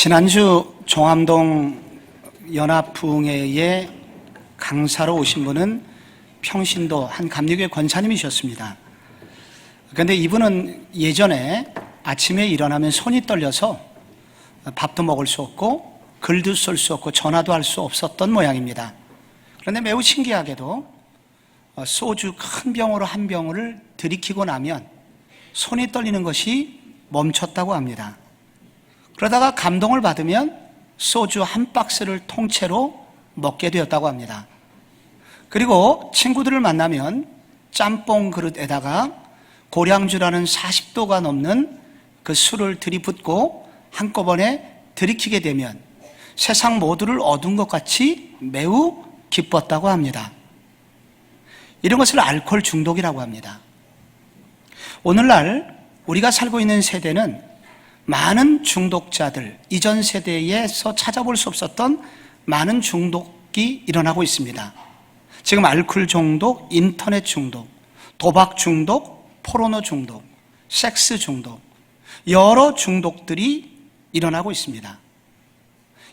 지난주 종암동 연합부흥회에 강사로 오신 분은 평신도 한 감리교회 권사님이셨습니다. 그런데 이분은 예전에 아침에 일어나면 손이 떨려서 밥도 먹을 수 없고 글도 쓸 수 없고 전화도 할 수 없었던 모양입니다. 그런데 매우 신기하게도 소주 큰 병으로 한 병을 들이키고 나면 손이 떨리는 것이 멈췄다고 합니다. 그러다가 감동을 받으면 소주 한 박스를 통째로 먹게 되었다고 합니다. 그리고 친구들을 만나면 짬뽕 그릇에다가 고량주라는 40도가 넘는 그 술을 들이붓고 한꺼번에 들이키게 되면 세상 모두를 얻은 것 같이 매우 기뻤다고 합니다. 이런 것을 알코올 중독이라고 합니다. 오늘날 우리가 살고 있는 세대는 많은 중독자들, 이전 세대에서 찾아볼 수 없었던 많은 중독이 일어나고 있습니다. 지금 알코올 중독, 인터넷 중독, 도박 중독, 포르노 중독, 섹스 중독, 여러 중독들이 일어나고 있습니다.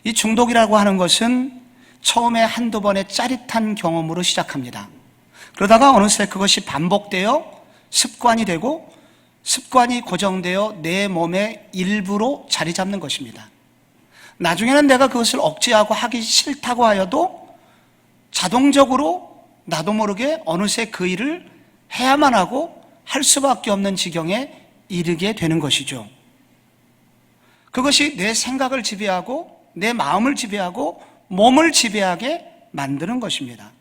이 중독이라고 하는 것은 처음에 한두 번의 짜릿한 경험으로 시작합니다. 그러다가 어느새 그것이 반복되어 습관이 되고 습관이 고정되어 내 몸의 일부로 자리 잡는 것입니다. 나중에는 내가 그것을 억제하고 하기 싫다고 하여도 자동적으로 나도 모르게 어느새 그 일을 해야만 하고 할 수밖에 없는 지경에 이르게 되는 것이죠. 그것이 내 생각을 지배하고 내 마음을 지배하고 몸을 지배하게 만드는 것입니다.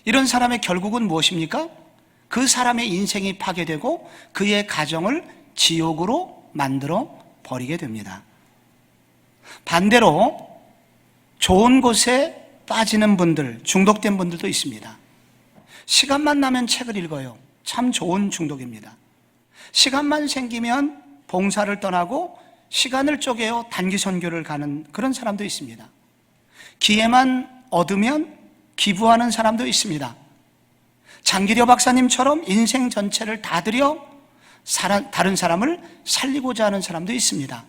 이런 사람의 결국은 무엇입니까? 그 사람의 인생이 파괴되고 그의 가정을 지옥으로 만들어 버리게 됩니다. 반대로 좋은 곳에 빠지는 분들, 중독된 분들도 있습니다. 시간만 나면 책을 읽어요. 참 좋은 중독입니다. 시간만 생기면 봉사를 떠나고 시간을 쪼개어 단기 선교를 가는 그런 사람도 있습니다. 기회만 얻으면 기부하는 사람도 있습니다. 장기려 박사님처럼 인생 전체를 다 들여 다른 사람을 살리고자 하는 사람도 있습니다.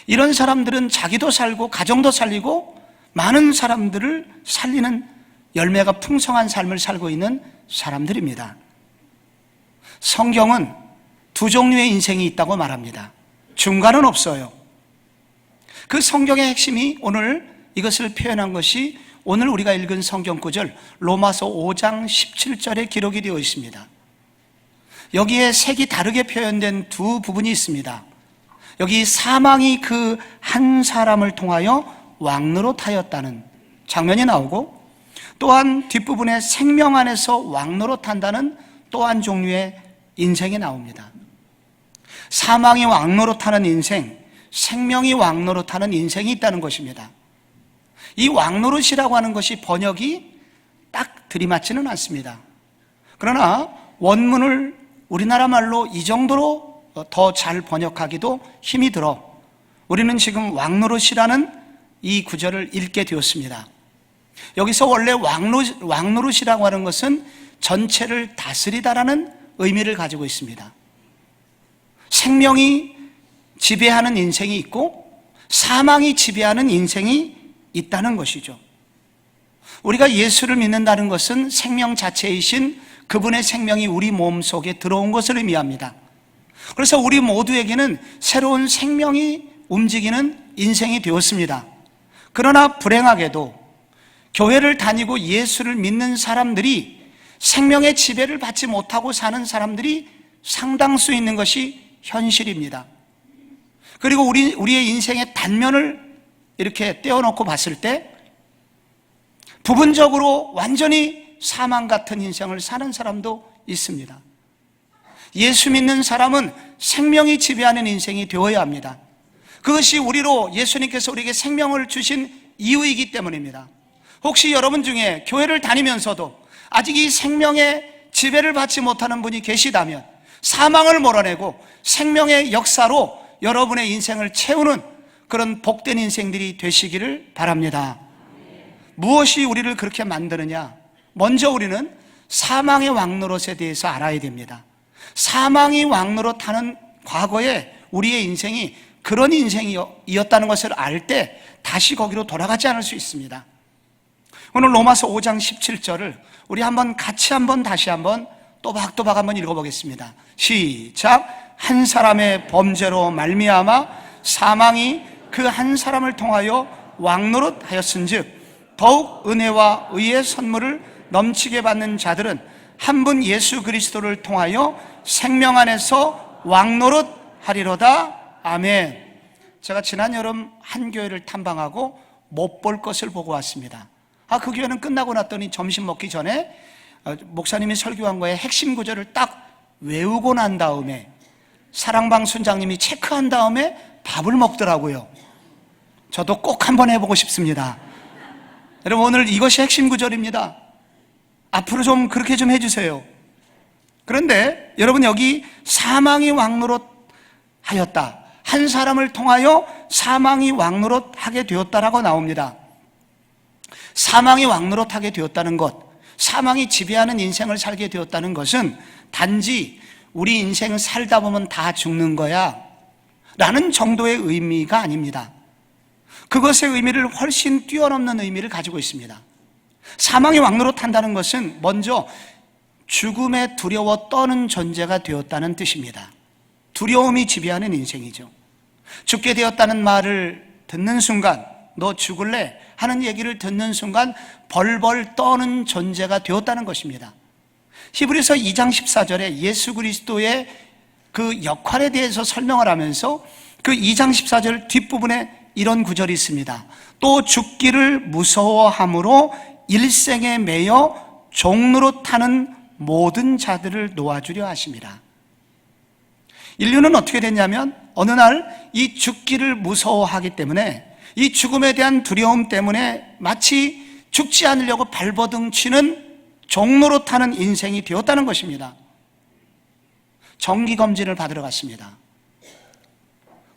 이런 사람들은 자기도 살고 가정도 살리고 많은 사람들을 살리는 열매가 풍성한 삶을 살고 있는 사람들입니다. 성경은 두 종류의 인생이 있다고 말합니다. 중간은 없어요. 그 성경의 핵심이 오늘 이것을 표현한 것이 오늘 우리가 읽은 성경 구절 로마서 5장 17절에 기록이 되어 있습니다. 여기에 색이 다르게 표현된 두 부분이 있습니다. 여기 사망이 그 한 사람을 통하여 왕노릇하였다는 장면이 나오고 또한 뒷부분에 생명 안에서 왕노릇한다는 또 한 종류의 인생이 나옵니다. 사망이 왕노릇하는 인생, 생명이 왕노릇하는 인생이 있다는 것입니다. 이 왕노릇이라고 하는 것이 번역이 딱 들이맞지는 않습니다. 그러나 원문을 우리나라 말로 이 정도로 더 잘 번역하기도 힘이 들어 우리는 지금 왕노릇이라는 이 구절을 읽게 되었습니다. 여기서 원래 왕노릇이라고 하는 것은 전체를 다스리다라는 의미를 가지고 있습니다. 생명이 지배하는 인생이 있고 사망이 지배하는 인생이 있다는 것이죠. 우리가 예수를 믿는다는 것은 생명 자체이신 그분의 생명이 우리 몸 속에 들어온 것을 의미합니다. 그래서 우리 모두에게는 새로운 생명이 움직이는 인생이 되었습니다. 그러나 불행하게도 교회를 다니고 예수를 믿는 사람들이 생명의 지배를 받지 못하고 사는 사람들이 상당수 있는 것이 현실입니다. 그리고 우리의 인생의 단면을 이렇게 떼어놓고 봤을 때 부분적으로 완전히 사망 같은 인생을 사는 사람도 있습니다. 예수 믿는 사람은 생명이 지배하는 인생이 되어야 합니다. 그것이 우리로 예수님께서 우리에게 생명을 주신 이유이기 때문입니다. 혹시 여러분 중에 교회를 다니면서도 아직 이 생명의 지배를 받지 못하는 분이 계시다면 사망을 몰아내고 생명의 역사로 여러분의 인생을 채우는 그런 복된 인생들이 되시기를 바랍니다. 무엇이 우리를 그렇게 만드느냐? 먼저 우리는 사망의 왕노릇에 대해서 알아야 됩니다. 사망이 왕노릇하는 과거에 우리의 인생이 그런 인생이었다는 것을 알 때 다시 거기로 돌아가지 않을 수 있습니다. 오늘 로마서 5장 17절을 우리 같이 다시 한번 또박또박 한번 읽어보겠습니다. 시작. 한 사람의 범죄로 말미암아 사망이 그 한 사람을 통하여 왕노릇하였은즉 더욱 은혜와 의의 선물을 넘치게 받는 자들은 한 분 예수 그리스도를 통하여 생명 안에서 왕노릇하리로다. 아멘. 제가 지난 여름 한 교회를 탐방하고 못 볼 것을 보고 왔습니다. 그 교회는 끝나고 났더니 점심 먹기 전에 목사님이 설교한 거에 핵심 구절을 딱 외우고 난 다음에 사랑방 순장님이 체크한 다음에 밥을 먹더라고요. 저도 꼭 한번 해보고 싶습니다. 여러분, 오늘 이것이 핵심 구절입니다. 앞으로 좀 그렇게 좀 해주세요. 그런데 여러분, 여기 사망이 왕노릇하였다, 한 사람을 통하여 사망이 왕노릇하게 되었다라고 나옵니다. 사망이 왕노릇하게 되었다는 것, 사망이 지배하는 인생을 살게 되었다는 것은 단지 우리 인생 살다 보면 다 죽는 거야 라는 정도의 의미가 아닙니다. 그것의 의미를 훨씬 뛰어넘는 의미를 가지고 있습니다. 사망이 왕노릇한다는 것은 먼저 죽음에 두려워 떠는 존재가 되었다는 뜻입니다. 두려움이 지배하는 인생이죠. 죽게 되었다는 말을 듣는 순간, 너 죽을래? 하는 얘기를 듣는 순간 벌벌 떠는 존재가 되었다는 것입니다. 히브리서 2장 14절에 예수 그리스도의 그 역할에 대해서 설명을 하면서 그 2장 14절 뒷부분에 이런 구절이 있습니다. 또 죽기를 무서워함으로 일생에 매여 종노릇하는 모든 자들을 놓아주려 하심이라. 인류는 어떻게 됐냐면 어느 날 이 죽기를 무서워하기 때문에, 이 죽음에 대한 두려움 때문에 마치 죽지 않으려고 발버둥 치는 종노릇하는 인생이 되었다는 것입니다. 정기검진을 받으러 갔습니다.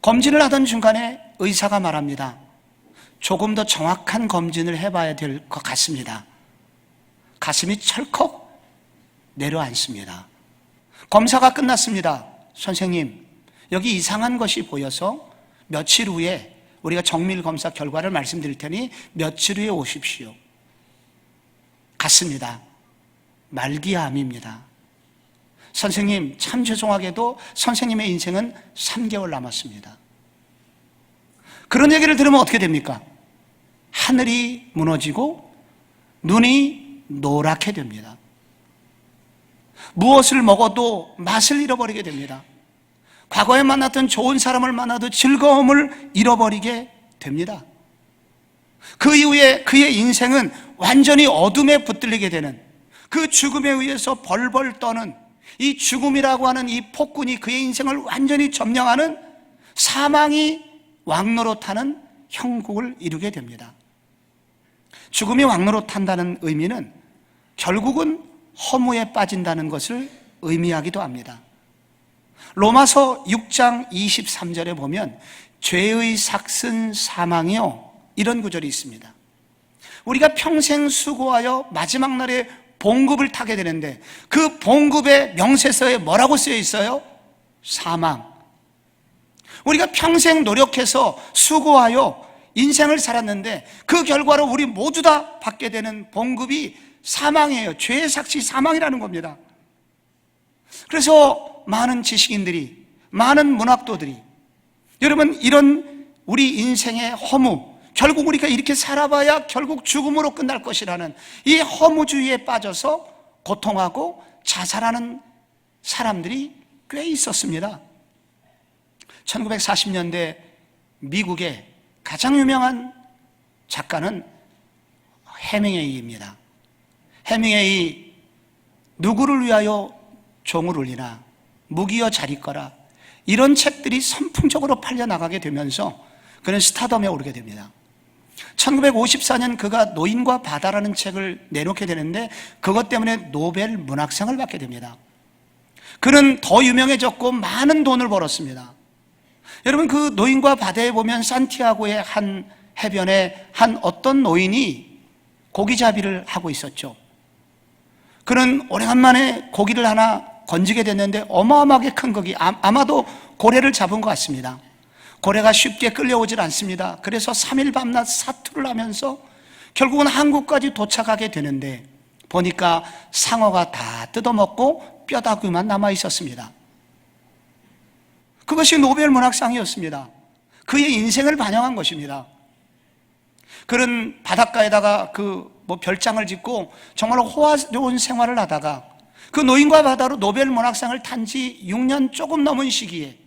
검진을 하던 중간에 의사가 말합니다. 조금 더 정확한 검진을 해봐야 될 것 같습니다. 가슴이 철컥 내려앉습니다. 검사가 끝났습니다. 선생님, 여기 이상한 것이 보여서 며칠 후에 우리가 정밀 검사 결과를 말씀드릴 테니 며칠 후에 오십시오. 갔습니다. 말기암입니다. 선생님, 참 죄송하게도 선생님의 인생은 3개월 남았습니다. 그런 얘기를 들으면 어떻게 됩니까? 하늘이 무너지고 눈이 노랗게 됩니다. 무엇을 먹어도 맛을 잃어버리게 됩니다. 과거에 만났던 좋은 사람을 만나도 즐거움을 잃어버리게 됩니다. 그 이후에 그의 인생은 완전히 어둠에 붙들리게 되는, 그 죽음에 의해서 벌벌 떠는 이 죽음이라고 하는 이 폭군이 그의 인생을 완전히 점령하는, 사망이 왕노릇하는 형국을 이루게 됩니다. 죽음이 왕노릇한다는 의미는 결국은 허무에 빠진다는 것을 의미하기도 합니다. 로마서 6장 23절에 보면 죄의 삭은 사망이요, 이런 구절이 있습니다. 우리가 평생 수고하여 마지막 날에 봉급을 타게 되는데 그 봉급의 명세서에 뭐라고 쓰여 있어요? 사망. 우리가 평생 노력해서 수고하여 인생을 살았는데 그 결과로 우리 모두 다 받게 되는 봉급이 사망이에요. 죄의 삭이 사망이라는 겁니다. 그래서 많은 지식인들이, 많은 문학도들이, 여러분, 이런 우리 인생의 허무, 결국 우리가 이렇게 살아봐야 결국 죽음으로 끝날 것이라는 이 허무주의에 빠져서 고통하고 자살하는 사람들이 꽤 있었습니다. 1940년대 미국의 가장 유명한 작가는 해밍웨이입니다. 해밍웨이, 누구를 위하여 종을 울리나, 무기여 잘 있거라, 이런 책들이 선풍적으로 팔려나가게 되면서 그는 스타덤에 오르게 됩니다. 1954년 그가 노인과 바다라는 책을 내놓게 되는데 그것 때문에 노벨 문학상을 받게 됩니다. 그는 더 유명해졌고 많은 돈을 벌었습니다. 여러분, 그 노인과 바다에 보면 산티아고의 한 해변에 한 어떤 노인이 고기잡이를 하고 있었죠. 그는 오래간만에 고기를 하나 건지게 됐는데 어마어마하게 큰 고기, 아마도 고래를 잡은 것 같습니다. 고래가 쉽게 끌려오질 않습니다. 그래서 3일 밤낮 사투를 하면서 결국은 한국까지 도착하게 되는데 보니까 상어가 다 뜯어먹고 뼈다귀만 남아 있었습니다. 그것이 노벨 문학상이었습니다. 그의 인생을 반영한 것입니다. 그런 바닷가에다가 별장을 짓고 정말 호화로운 생활을 하다가 그 노인과 바다로 노벨 문학상을 탄 지 6년 조금 넘은 시기에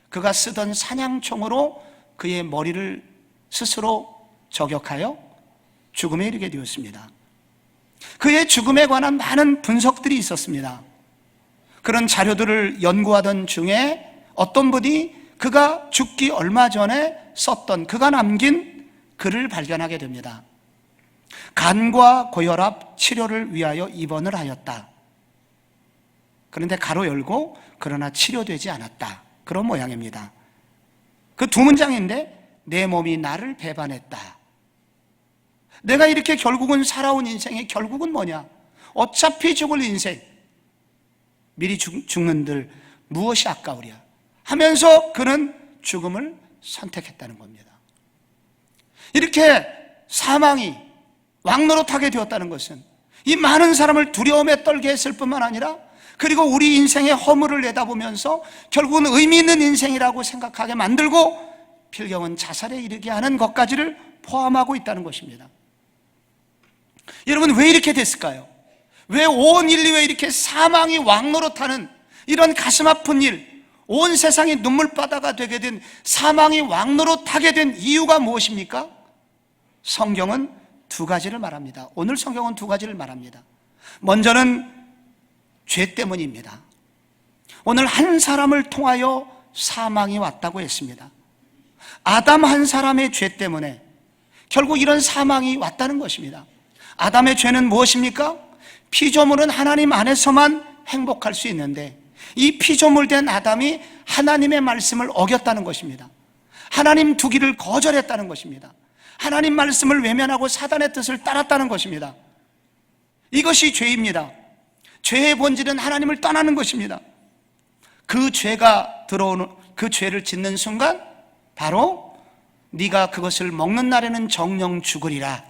그가 쓰던 사냥총으로 그의 머리를 스스로 저격하여 죽음에 이르게 되었습니다. 그의 죽음에 관한 많은 분석들이 있었습니다. 그런 자료들을 연구하던 중에 어떤 분이 그가 죽기 얼마 전에 썼던 그가 남긴 글을 발견하게 됩니다. 간과 고혈압 치료를 위하여 입원을 하였다. 그런데 가로 열고 그러나 치료되지 않았다. 그런 모양입니다. 그 두 문장인데 내 몸이 나를 배반했다. 내가 이렇게 결국은 살아온 인생의 결국은 뭐냐? 어차피 죽을 인생, 미리 죽는들 무엇이 아까우랴 하면서 그는 죽음을 선택했다는 겁니다. 이렇게 사망이 왕노릇하게 되었다는 것은 이 많은 사람을 두려움에 떨게 했을 뿐만 아니라 그리고 우리 인생의 허물을 내다보면서 결국은 의미 있는 인생이라고 생각하게 만들고 필경은 자살에 이르게 하는 것까지를 포함하고 있다는 것입니다. 여러분, 왜 이렇게 됐을까요? 왜 온 인류에 이렇게 사망이 왕노릇하는 이런 가슴 아픈 일, 온 세상이 눈물바다가 되게 된 사망이 왕노릇하게 된 이유가 무엇입니까? 성경은 두 가지를 말합니다. 오늘 성경은 두 가지를 말합니다. 먼저는 죄 때문입니다. 오늘 한 사람을 통하여 사망이 왔다고 했습니다. 아담 한 사람의 죄 때문에 결국 이런 사망이 왔다는 것입니다. 아담의 죄는 무엇입니까? 피조물은 하나님 안에서만 행복할 수 있는데 이 피조물된 아담이 하나님의 말씀을 어겼다는 것입니다. 하나님 두기를 거절했다는 것입니다. 하나님 말씀을 외면하고 사단의 뜻을 따랐다는 것입니다. 이것이 죄입니다. 죄의 본질은 하나님을 떠나는 것입니다. 그 죄가 들어오는 그 죄를 짓는 순간 바로 네가 그것을 먹는 날에는 정령 죽으리라.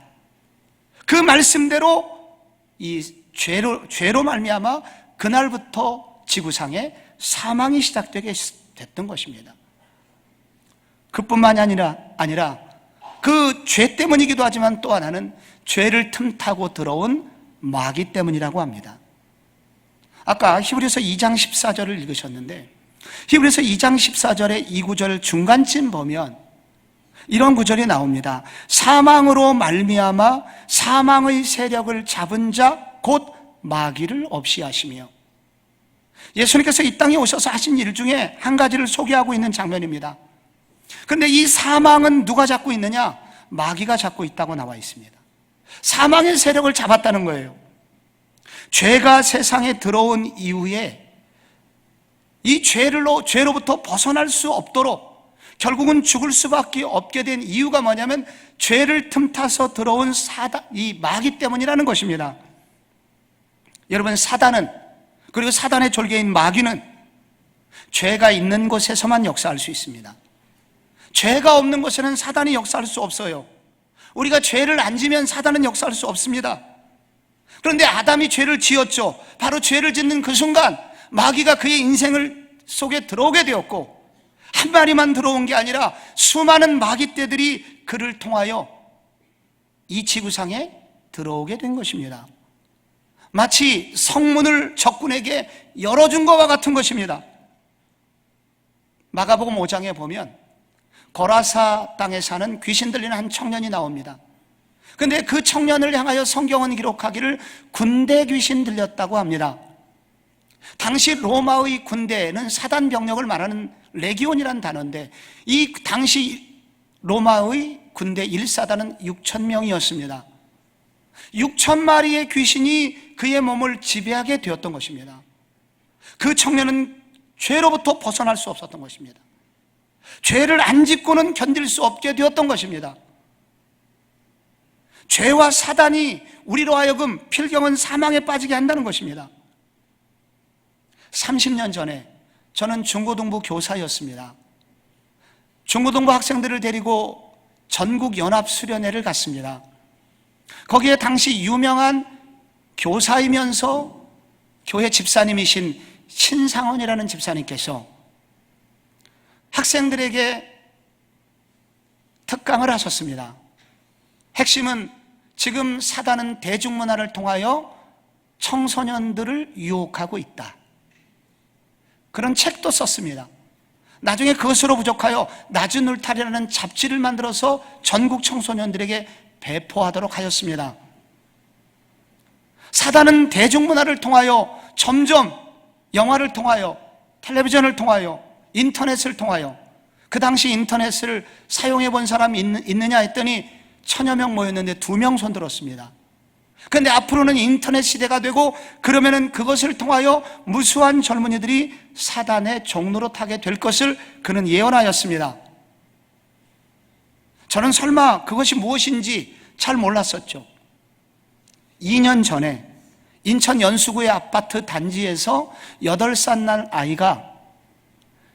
그 말씀대로 이 죄로 말미암아 그날부터 지구상에 사망이 시작되게 됐던 것입니다. 그뿐만이 아니라 그 죄 때문이기도 하지만 또 하나는 죄를 틈타고 들어온 마귀 때문이라고 합니다. 아까 히브리서 2장 14절을 읽으셨는데 히브리서 2장 14절의 이 구절 중간쯤 보면 이런 구절이 나옵니다. 사망으로 말미암아 사망의 세력을 잡은 자 곧 마귀를 없이 하시며, 예수님께서 이 땅에 오셔서 하신 일 중에 한 가지를 소개하고 있는 장면입니다. 그런데 이 사망은 누가 잡고 있느냐? 마귀가 잡고 있다고 나와 있습니다. 사망의 세력을 잡았다는 거예요. 죄가 세상에 들어온 이후에 이 죄로부터 벗어날 수 없도록 결국은 죽을 수밖에 없게 된 이유가 뭐냐면 죄를 틈타서 들어온 이 마귀 때문이라는 것입니다. 여러분, 사단은, 그리고 사단의 졸개인 마귀는 죄가 있는 곳에서만 역사할 수 있습니다. 죄가 없는 곳에는 사단이 역사할 수 없어요. 우리가 죄를 안 지면 사단은 역사할 수 없습니다. 그런데 아담이 죄를 지었죠. 바로 죄를 짓는 그 순간 마귀가 그의 인생을 속에 들어오게 되었고, 한 마리만 들어온 게 아니라 수많은 마귀떼들이 그를 통하여 이 지구상에 들어오게 된 것입니다. 마치 성문을 적군에게 열어준 것과 같은 것입니다. 마가복음 5장에 보면 거라사 땅에 사는 귀신 들리는 한 청년이 나옵니다. 그런데 그 청년을 향하여 성경은 기록하기를 군대 귀신 들렸다고 합니다. 당시 로마의 군대는 사단 병력을 말하는 레기온이라는 단어인데 이 당시 로마의 군대 1사단은 6,000명이었습니다. 6,000마리의 귀신이 그의 몸을 지배하게 되었던 것입니다. 그 청년은 죄로부터 벗어날 수 없었던 것입니다. 죄를 안 짓고는 견딜 수 없게 되었던 것입니다. 죄와 사단이 우리로 하여금 필경은 사망에 빠지게 한다는 것입니다. 30년 전에 저는 중고등부 교사였습니다. 중고등부 학생들을 데리고 전국 연합 수련회를 갔습니다. 거기에 당시 유명한 교사이면서 교회 집사님이신 신상원이라는 집사님께서 학생들에게 특강을 하셨습니다. 핵심은 지금 사단은 대중문화를 통하여 청소년들을 유혹하고 있다. 그런 책도 썼습니다. 나중에 그것으로 부족하여 낮은 울타리라는 잡지를 만들어서 전국 청소년들에게 배포하도록 하였습니다. 사단은 대중문화를 통하여 점점 영화를 통하여, 텔레비전을 통하여, 인터넷을 통하여, 그 당시 인터넷을 사용해 본 사람이 있느냐 했더니 1000여 명 모였는데 2명 손들었습니다. 그런데 앞으로는 인터넷 시대가 되고 그러면은 그것을 통하여 무수한 젊은이들이 사단의 종로로 타게 될 것을 그는 예언하였습니다. 저는 설마 그것이 무엇인지 잘 몰랐었죠. 2년 전에 인천 연수구의 아파트 단지에서 8살 날 아이가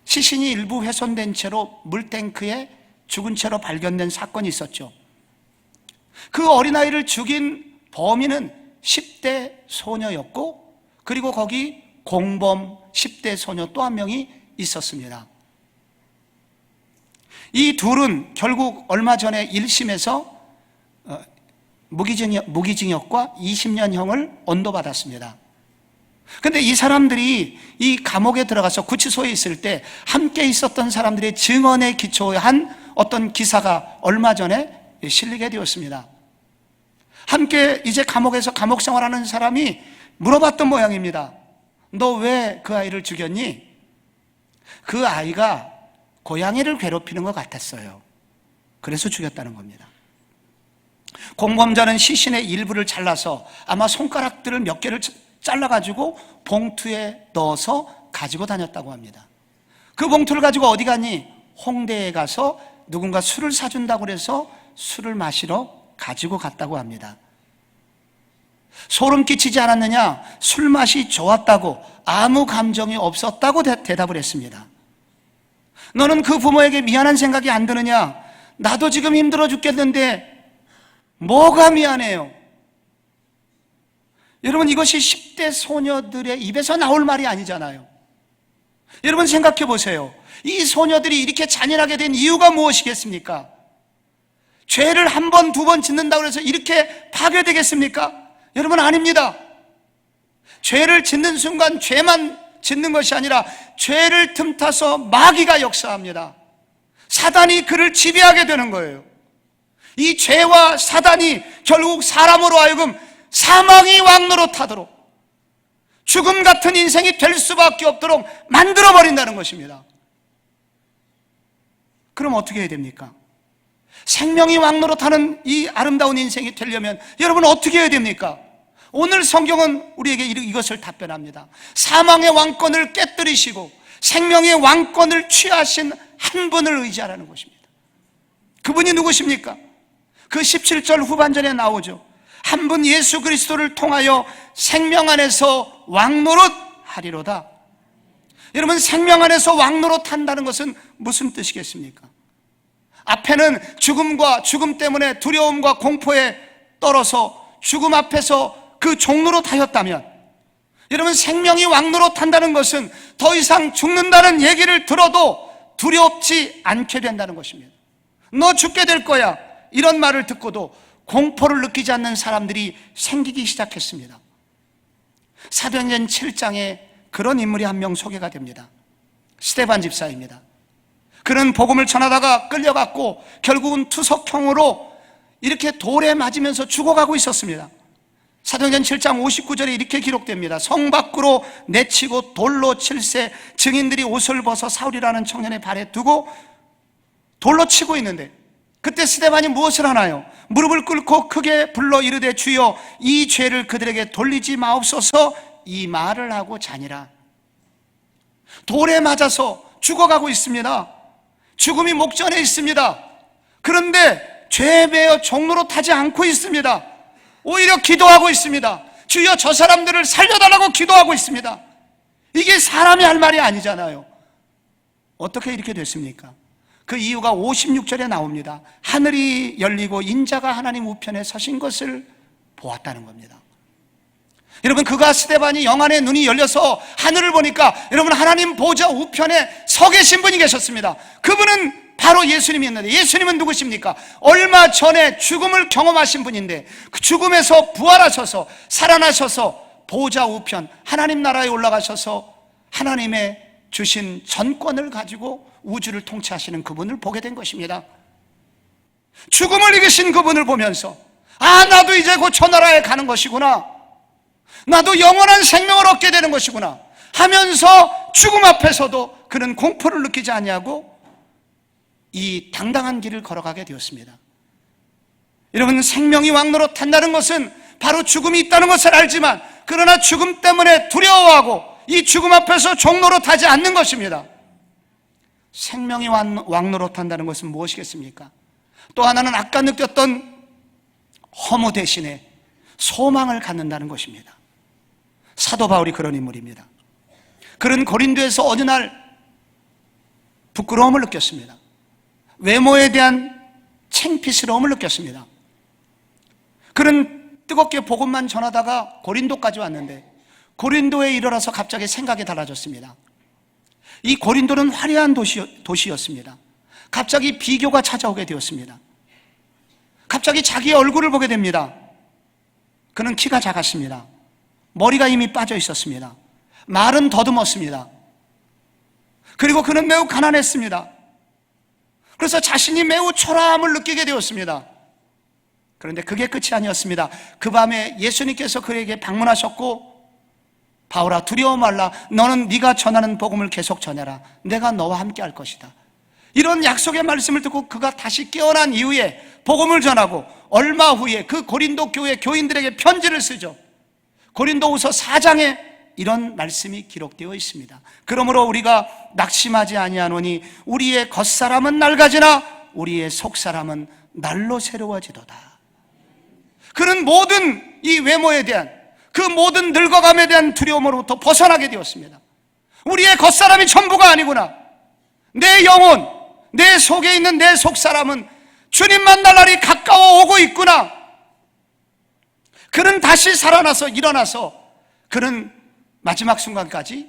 시신이 일부 훼손된 채로 물탱크에 죽은 채로 발견된 사건이 있었죠. 그 어린아이를 죽인 범인은 10대 소녀였고, 그리고 거기 공범 10대 소녀 또 한 명이 있었습니다. 이 둘은 결국 얼마 전에 1심에서 무기징역과 20년형을 언도받았습니다. 그런데 이 사람들이 이 감옥에 들어가서 구치소에 있을 때 함께 있었던 사람들의 증언에 기초한 어떤 기사가 얼마 전에 실리게 되었습니다. 함께 이제 감옥에서 감옥 생활하는 사람이 물어봤던 모양입니다. 너 왜 그 아이를 죽였니? 그 아이가 고양이를 괴롭히는 것 같았어요. 그래서 죽였다는 겁니다. 공범자는 시신의 일부를 잘라서 아마 손가락들을 몇 개를 잘라가지고 봉투에 넣어서 가지고 다녔다고 합니다. 그 봉투를 가지고 어디 가니? 홍대에 가서 누군가 술을 사준다고 그래서 술을 마시러 가지고 갔다고 합니다. 소름 끼치지 않았느냐? 술 맛이 좋았다고, 아무 감정이 없었다고 대답을 했습니다. 너는 그 부모에게 미안한 생각이 안 드느냐? 나도 지금 힘들어 죽겠는데 뭐가 미안해요? 여러분, 이것이 10대 소녀들의 입에서 나올 말이 아니잖아요. 여러분 생각해 보세요. 이 소녀들이 이렇게 잔인하게 된 이유가 무엇이겠습니까? 죄를 한 번, 2번 짓는다고 해서 이렇게 파괴되겠습니까? 여러분, 아닙니다. 죄를 짓는 순간 죄만 짓는 것이 아니라 죄를 틈타서 마귀가 역사합니다. 사단이 그를 지배하게 되는 거예요. 이 죄와 사단이 결국 사람으로 하여금 사망이 왕노릇하도록, 죽음 같은 인생이 될 수밖에 없도록 만들어버린다는 것입니다. 그럼 어떻게 해야 됩니까? 생명이 왕노릇하는 이 아름다운 인생이 되려면 여러분 어떻게 해야 됩니까? 오늘 성경은 우리에게 이것을 답변합니다. 사망의 왕권을 깨뜨리시고 생명의 왕권을 취하신 한 분을 의지하라는 것입니다. 그분이 누구십니까? 그 17절 후반전에 나오죠. 한 분 예수 그리스도를 통하여 생명 안에서 왕노릇 하리로다. 여러분, 생명 안에서 왕노릇 한다는 것은 무슨 뜻이겠습니까? 앞에는 죽음과 죽음 때문에 두려움과 공포에 떨어서 죽음 앞에서 그 종노릇 하였다면, 여러분, 생명이 왕노릇 한다는 것은 더 이상 죽는다는 얘기를 들어도 두렵지 않게 된다는 것입니다. 너 죽게 될 거야, 이런 말을 듣고도 공포를 느끼지 않는 사람들이 생기기 시작했습니다. 사도행전 7장에 그런 인물이 한 명 소개가 됩니다. 스데반 집사입니다. 그는 복음을 전하다가 끌려갔고 결국은 투석형으로 이렇게 돌에 맞으면서 죽어가고 있었습니다. 사도행전 7장 59절에 이렇게 기록됩니다. 성 밖으로 내치고 돌로 칠세 증인들이 옷을 벗어 사울이라는 청년의 발에 두고 돌로 치고 있는데, 그때 스데반이 무엇을 하나요? 무릎을 꿇고 크게 불러 이르되 주여 이 죄를 그들에게 돌리지 마옵소서, 이 말을 하고 자니라. 돌에 맞아서 죽어가고 있습니다. 죽음이 목전에 있습니다. 그런데 죄에 매여 종로로 타지 않고 있습니다. 오히려 기도하고 있습니다. 주여 저 사람들을 살려달라고 기도하고 있습니다. 이게 사람이 할 말이 아니잖아요. 어떻게 이렇게 됐습니까? 그 이유가 56절에 나옵니다. 하늘이 열리고 인자가 하나님 우편에 서신 것을 보았다는 겁니다. 여러분, 그가 스데반이 영안의 눈이 열려서 하늘을 보니까 여러분, 하나님 보좌 우편에 서 계신 분이 계셨습니다. 그분은 바로 예수님이었는데, 예수님은 누구십니까? 얼마 전에 죽음을 경험하신 분인데 그 죽음에서 부활하셔서 살아나셔서 보좌 우편 하나님 나라에 올라가셔서 하나님의 주신 전권을 가지고 우주를 통치하시는 그분을 보게 된 것입니다. 죽음을 이기신 그분을 보면서 나도 이제 곧 저 나라에 가는 것이구나, 나도 영원한 생명을 얻게 되는 것이구나 하면서 죽음 앞에서도 그는 공포를 느끼지 아니하고 이 당당한 길을 걸어가게 되었습니다. 여러분, 생명이 왕노릇한다는 것은 바로 죽음이 있다는 것을 알지만, 그러나 죽음 때문에 두려워하고 이 죽음 앞에서 종노릇하지 않는 것입니다. 생명이 왕노릇한다는 것은 무엇이겠습니까? 또 하나는 아까 느꼈던 허무 대신에 소망을 갖는다는 것입니다. 사도 바울이 그런 인물입니다. 그는 고린도에서 어느 날 부끄러움을 느꼈습니다. 외모에 대한 창피스러움을 느꼈습니다. 그는 뜨겁게 복음만 전하다가 고린도까지 왔는데 고린도에 이르러서 갑자기 생각이 달라졌습니다. 이 고린도는 화려한 도시였습니다. 갑자기 비교가 찾아오게 되었습니다. 갑자기 자기의 얼굴을 보게 됩니다. 그는 키가 작았습니다. 머리가 이미 빠져 있었습니다. 말은 더듬었습니다. 그리고 그는 매우 가난했습니다. 그래서 자신이 매우 초라함을 느끼게 되었습니다. 그런데 그게 끝이 아니었습니다. 그 밤에 예수님께서 그에게 방문하셨고, 바울아, 두려워 말라. 너는 네가 전하는 복음을 계속 전해라. 내가 너와 함께 할 것이다. 이런 약속의 말씀을 듣고 그가 다시 깨어난 이후에 복음을 전하고 얼마 후에 그 고린도 교회 교인들에게 편지를 쓰죠. 고린도후서 4장에 이런 말씀이 기록되어 있습니다. 그러므로 우리가 낙심하지 아니하노니 우리의 겉사람은 낡아지나 우리의 속사람은 날로 새로워지도다. 그는 모든 이 외모에 대한, 그 모든 늙어감에 대한 두려움으로부터 벗어나게 되었습니다. 우리의 겉사람이 전부가 아니구나. 내 영혼, 내 속에 있는 내 속사람은 주님 만날 날이 가까워 오고 있구나. 그는 다시 살아나서 일어나서 그는 마지막 순간까지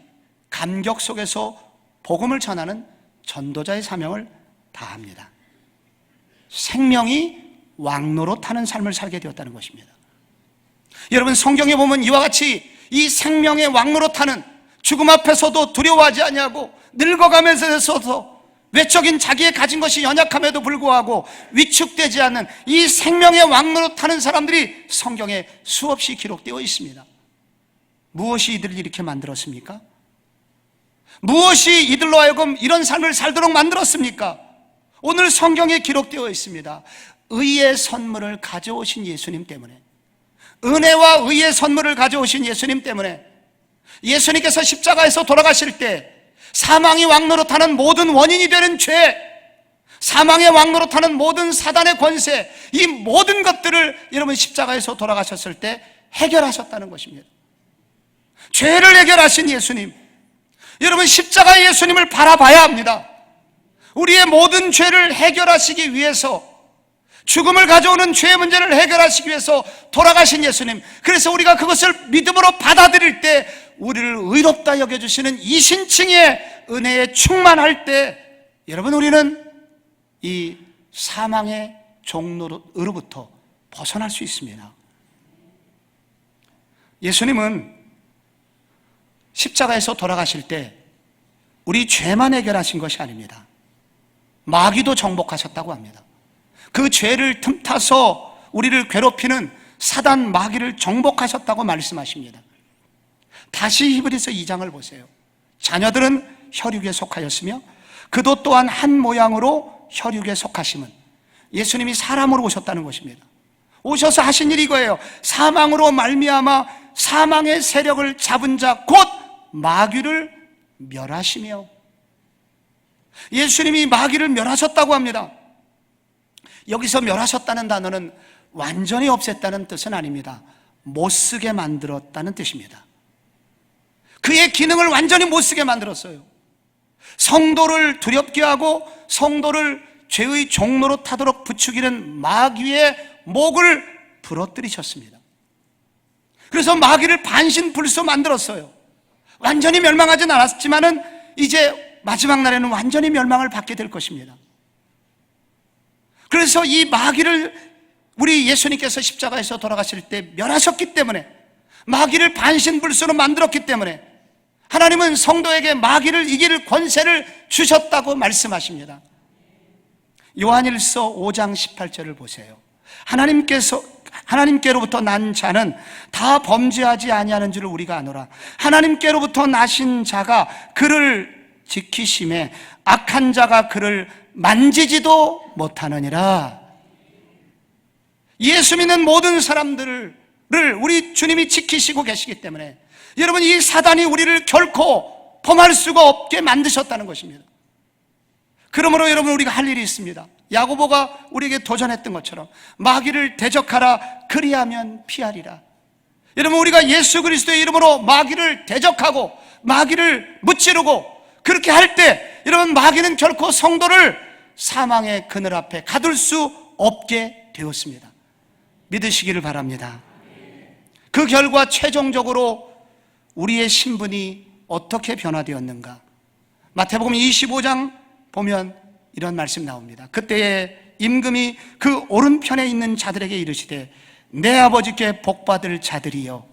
감격 속에서 복음을 전하는 전도자의 사명을 다합니다. 생명이 왕노릇하는 삶을 살게 되었다는 것입니다. 여러분, 성경에 보면 이와 같이 이 생명의 왕노릇하는, 죽음 앞에서도 두려워하지 아니하고 늙어가면서도 외적인 자기의 가진 것이 연약함에도 불구하고 위축되지 않는 이 생명의 왕노릇하는 사람들이 성경에 수없이 기록되어 있습니다. 무엇이 이들을 이렇게 만들었습니까? 무엇이 이들로 하여금 이런 삶을 살도록 만들었습니까? 오늘 성경에 기록되어 있습니다. 의의 선물을 가져오신 예수님 때문에, 은혜와 의의 선물을 가져오신 예수님 때문에, 예수님께서 십자가에서 돌아가실 때 사망이 왕노릇하는 모든 원인이 되는 죄, 사망의 왕노릇하는 모든 사단의 권세, 이 모든 것들을 여러분 십자가에서 돌아가셨을 때 해결하셨다는 것입니다. 죄를 해결하신 예수님, 여러분 십자가의 예수님을 바라봐야 합니다. 우리의 모든 죄를 해결하시기 위해서, 죽음을 가져오는 죄의 문제를 해결하시기 위해서 돌아가신 예수님, 그래서 우리가 그것을 믿음으로 받아들일 때 우리를 의롭다 여겨주시는 이신칭의 은혜에 충만할 때 여러분, 우리는 이 사망의 종로로부터 벗어날 수 있습니다. 예수님은 십자가에서 돌아가실 때 우리 죄만 해결하신 것이 아닙니다. 마귀도 정복하셨다고 합니다. 그 죄를 틈타서 우리를 괴롭히는 사단 마귀를 정복하셨다고 말씀하십니다. 다시 히브리서 2장을 보세요. 자녀들은 혈육에 속하였으며 그도 또한 한 모양으로 혈육에 속하심은, 예수님이 사람으로 오셨다는 것입니다. 오셔서 하신 일이 이거예요. 사망으로 말미암아 사망의 세력을 잡은 자 곧 마귀를 멸하시며, 예수님이 마귀를 멸하셨다고 합니다. 여기서 멸하셨다는 단어는 완전히 없앴다는 뜻은 아닙니다. 못쓰게 만들었다는 뜻입니다. 그의 기능을 완전히 못쓰게 만들었어요. 성도를 두렵게 하고 성도를 죄의 종로로 타도록 부추기는 마귀의 목을 부러뜨리셨습니다. 그래서 마귀를 반신불수 만들었어요. 완전히 멸망하진 않았지만은 이제 마지막 날에는 완전히 멸망을 받게 될 것입니다. 그래서 이 마귀를 우리 예수님께서 십자가에서 돌아가실 때 멸하셨기 때문에, 마귀를 반신불수로 만들었기 때문에 하나님은 성도에게 마귀를 이길 권세를 주셨다고 말씀하십니다. 요한일서 5장 18절을 보세요. 하나님께로부터 난 자는 다 범죄하지 아니하는 줄을 우리가 아노라. 하나님께로부터 나신 자가 그를 지키심에 악한 자가 그를 만지지도 못하느니라. 예수 믿는 모든 사람들을 우리 주님이 지키시고 계시기 때문에 여러분, 이 사단이 우리를 결코 범할 수가 없게 만드셨다는 것입니다. 그러므로 여러분, 우리가 할 일이 있습니다. 야고보가 우리에게 도전했던 것처럼 마귀를 대적하라, 그리하면 피하리라. 여러분, 우리가 예수 그리스도의 이름으로 마귀를 대적하고 마귀를 무찌르고 그렇게 할 때 여러분, 마귀는 결코 성도를 사망의 그늘 앞에 가둘 수 없게 되었습니다. 믿으시기를 바랍니다. 그 결과 최종적으로 우리의 신분이 어떻게 변화되었는가? 마태복음 25장 보면 이런 말씀 나옵니다. 그때에 임금이 그 오른편에 있는 자들에게 이르시되, 내 아버지께 복받을 자들이여,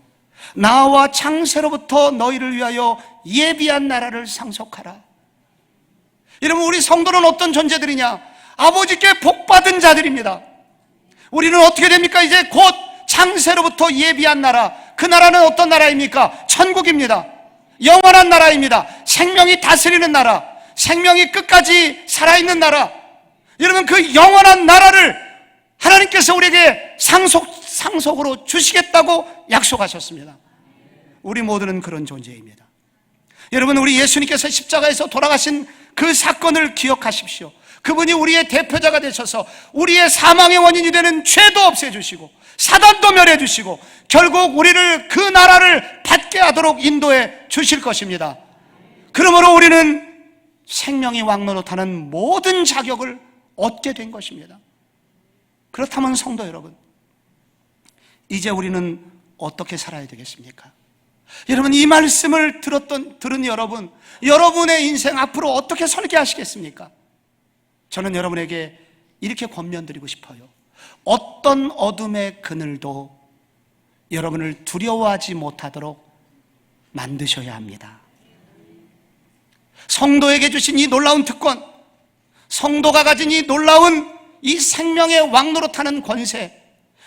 나와 창세로부터 너희를 위하여 예비한 나라를 상속하라. 여러분, 우리 성도는 어떤 존재들이냐? 아버지께 복받은 자들입니다. 우리는 어떻게 됩니까? 이제 곧 창세로부터 예비한 나라, 그 나라는 어떤 나라입니까? 천국입니다. 영원한 나라입니다. 생명이 다스리는 나라, 생명이 끝까지 살아있는 나라. 여러분, 그 영원한 나라를 하나님께서 우리에게 상속으로 주시겠다고 약속하셨습니다. 우리 모두는 그런 존재입니다. 여러분, 우리 예수님께서 십자가에서 돌아가신 그 사건을 기억하십시오. 그분이 우리의 대표자가 되셔서 우리의 사망의 원인이 되는 죄도 없애주시고 사단도 멸해주시고 결국 우리를 그 나라를 받게 하도록 인도해 주실 것입니다. 그러므로 우리는 생명의 왕노릇하는 모든 자격을 얻게 된 것입니다. 그렇다면 성도 여러분, 이제 우리는 어떻게 살아야 되겠습니까? 여러분, 이 말씀을 들은 여러분, 여러분의 인생 앞으로 어떻게 설계하시겠습니까? 저는 여러분에게 이렇게 권면드리고 싶어요. 어떤 어둠의 그늘도 여러분을 두려워하지 못하도록 만드셔야 합니다. 성도에게 주신 이 놀라운 특권, 성도가 가진 이 놀라운 이 생명의 왕노릇하는 권세,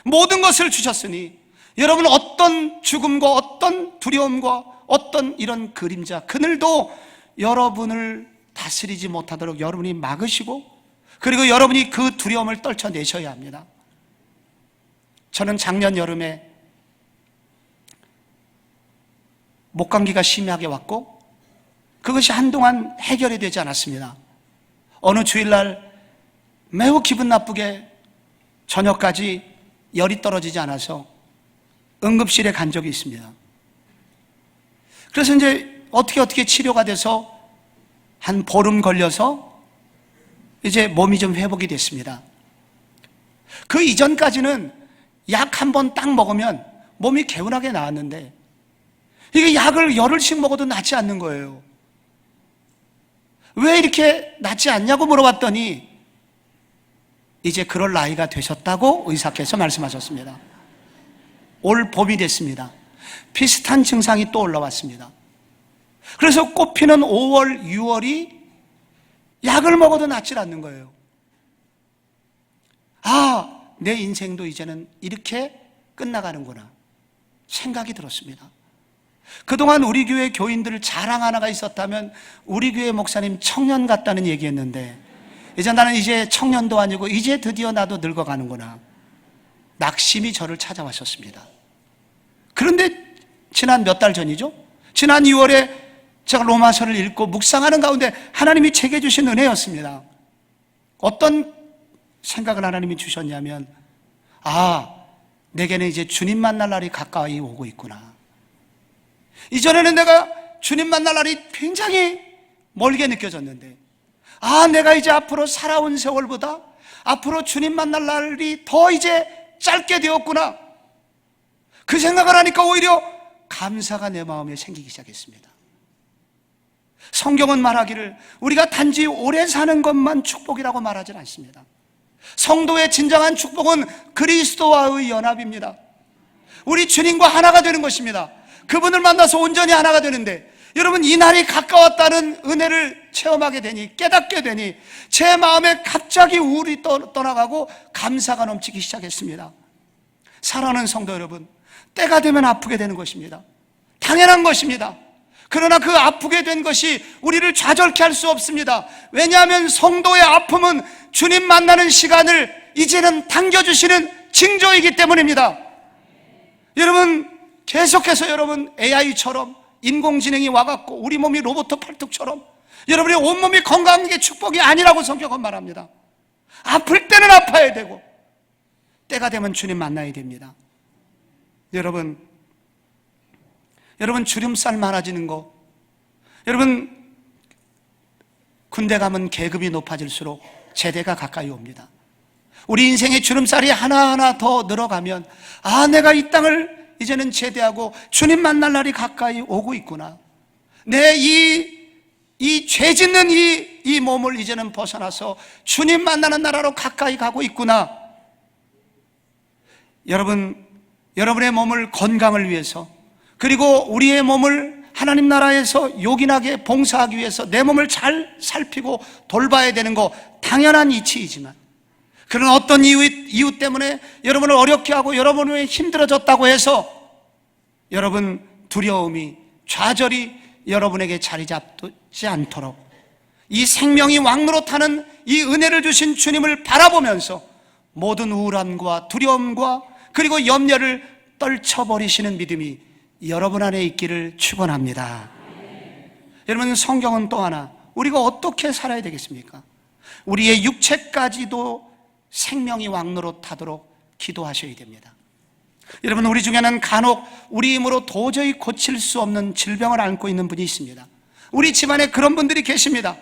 모든 것을 주셨으니 여러분, 어떤 죽음과 어떤 두려움과 어떤 이런 그림자, 그늘도 여러분을 다스리지 못하도록 여러분이 막으시고, 그리고 여러분이 그 두려움을 떨쳐내셔야 합니다. 저는 작년 여름에 목감기가 심하게 왔고 그것이 한동안 해결이 되지 않았습니다. 어느 주일날 매우 기분 나쁘게 저녁까지 열이 떨어지지 않아서 응급실에 간 적이 있습니다. 그래서 이제 어떻게 치료가 돼서 한 보름 걸려서 이제 몸이 좀 회복이 됐습니다. 그 이전까지는 약 한 번 딱 먹으면 몸이 개운하게 나았는데 이게 약을 열흘씩 먹어도 낫지 않는 거예요. 왜 이렇게 낫지 않냐고 물어봤더니 이제 그럴 나이가 되셨다고 의사께서 말씀하셨습니다. 올 봄이 됐습니다. 비슷한 증상이 또 올라왔습니다. 그래서 꽃피는 5월, 6월이 약을 먹어도 낫질 않는 거예요. 아, 내 인생도 이제는 이렇게 끝나가는구나 생각이 들었습니다. 그동안 우리 교회 교인들 자랑 하나가 있었다면 우리 교회 목사님 청년 같다는 얘기했는데 이제 나는 이제 청년도 아니고 이제 드디어 나도 늙어가는구나, 낙심이 저를 찾아왔었습니다. 그런데 지난 몇 달 전이죠? 지난 2월에 제가 로마서를 읽고 묵상하는 가운데 하나님이 제게 주신 은혜였습니다. 어떤 생각을 하나님이 주셨냐면, 아, 내게는 이제 주님 만날 날이 가까이 오고 있구나. 이전에는 내가 주님 만날 날이 굉장히 멀게 느껴졌는데, 내가 이제 앞으로 살아온 세월보다 앞으로 주님 만날 날이 더 이제 짧게 되었구나, 그 생각을 하니까 오히려 감사가 내 마음에 생기기 시작했습니다. 성경은 말하기를 우리가 단지 오래 사는 것만 축복이라고 말하지 않습니다. 성도의 진정한 축복은 그리스도와의 연합입니다. 우리 주님과 하나가 되는 것입니다. 그분을 만나서 온전히 하나가 되는데, 여러분, 이 날이 가까웠다는 은혜를 체험하게 되니, 깨닫게 되니 제 마음에 갑자기 우울이 떠나가고 감사가 넘치기 시작했습니다. 사랑하는 성도 여러분, 때가 되면 아프게 되는 것입니다. 당연한 것입니다. 그러나 그 아프게 된 것이 우리를 좌절케 할 수 없습니다. 왜냐하면 성도의 아픔은 주님 만나는 시간을 이제는 당겨주시는 징조이기 때문입니다. 여러분, 계속해서 여러분 AI처럼 인공지능이 와갖고 우리 몸이 로봇 팔뚝처럼 여러분의 온몸이 건강한 게 축복이 아니라고 성경은 말합니다. 아플 때는 아파야 되고 때가 되면 주님 만나야 됩니다. 여러분 주름살 많아지는 거, 여러분 군대 가면 계급이 높아질수록 제대가 가까이 옵니다. 우리 인생의 주름살이 하나하나 더 늘어가면 내가 이 땅을 이제는 제대하고 주님 만날 날이 가까이 오고 있구나, 내 이 죄 짓는 이 몸을 이제는 벗어나서 주님 만나는 나라로 가까이 가고 있구나. 여러분의 몸을 건강을 위해서, 그리고 우리의 몸을 하나님 나라에서 요긴하게 봉사하기 위해서 내 몸을 잘 살피고 돌봐야 되는 거 당연한 이치이지만, 그런 어떤 이유 때문에 여러분을 어렵게 하고 여러분이 힘들어졌다고 해서 여러분 두려움이, 좌절이 여러분에게 자리 잡지 않도록 이 생명이 왕노릇하는 이 은혜를 주신 주님을 바라보면서 모든 우울함과 두려움과 그리고 염려를 떨쳐버리시는 믿음이 여러분 안에 있기를 축원합니다. 여러분, 성경은 또 하나, 우리가 어떻게 살아야 되겠습니까? 우리의 육체까지도 생명이 왕노릇하도록 기도하셔야 됩니다. 여러분, 우리 중에는 간혹 우리 힘으로 도저히 고칠 수 없는 질병을 앓고 있는 분이 있습니다. 우리 집안에 그런 분들이 계십니다.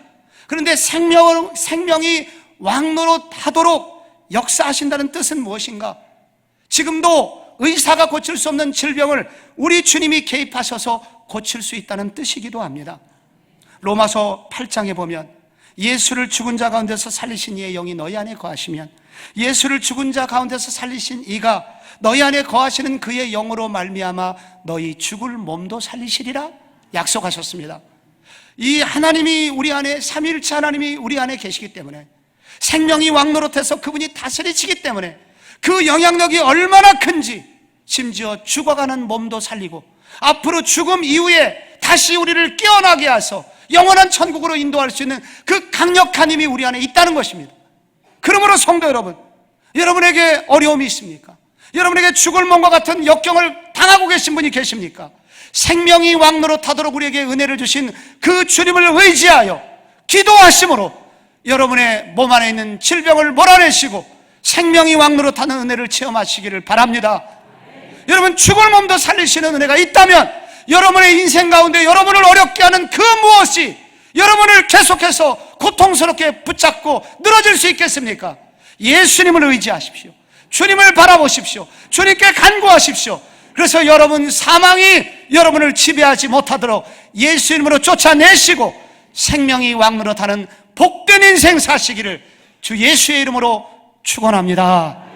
그런데 생명이 왕노릇하도록 역사하신다는 뜻은 무엇인가? 지금도 의사가 고칠 수 없는 질병을 우리 주님이 개입하셔서 고칠 수 있다는 뜻이기도 합니다. 로마서 8장에 보면 예수를 죽은 자 가운데서 살리신 이의 영이 너희 안에 거하시면 예수를 죽은 자 가운데서 살리신 이가 너희 안에 거하시는 그의 영으로 말미암아 너희 죽을 몸도 살리시리라 약속하셨습니다. 이 하나님이 우리 안에, 삼위일체 하나님이 우리 안에 계시기 때문에, 생명이 왕노릇해서 그분이 다스리시기 때문에 그 영향력이 얼마나 큰지, 심지어 죽어가는 몸도 살리고 앞으로 죽음 이후에 다시 우리를 깨어나게 하셔서 영원한 천국으로 인도할 수 있는 그 강력한 힘이 우리 안에 있다는 것입니다. 그러므로 성도 여러분, 여러분에게 어려움이 있습니까? 여러분에게 죽을 몸과 같은 역경을 당하고 계신 분이 계십니까? 생명이 왕노릇하도록 우리에게 은혜를 주신 그 주님을 의지하여 기도하심으로 여러분의 몸 안에 있는 질병을 몰아내시고 생명이 왕노릇하는 은혜를 체험하시기를 바랍니다. 여러분, 죽을 몸도 살리시는 은혜가 있다면 여러분의 인생 가운데 여러분을 어렵게 하는 그 무엇이 여러분을 계속해서 고통스럽게 붙잡고 늘어질 수 있겠습니까? 예수님을 의지하십시오. 주님을 바라보십시오. 주님께 간구하십시오. 그래서 여러분 사망이 여러분을 지배하지 못하도록 예수 이름으로 쫓아내시고 생명이 왕노릇하는 복된 인생 사시기를 주 예수의 이름으로 축원합니다.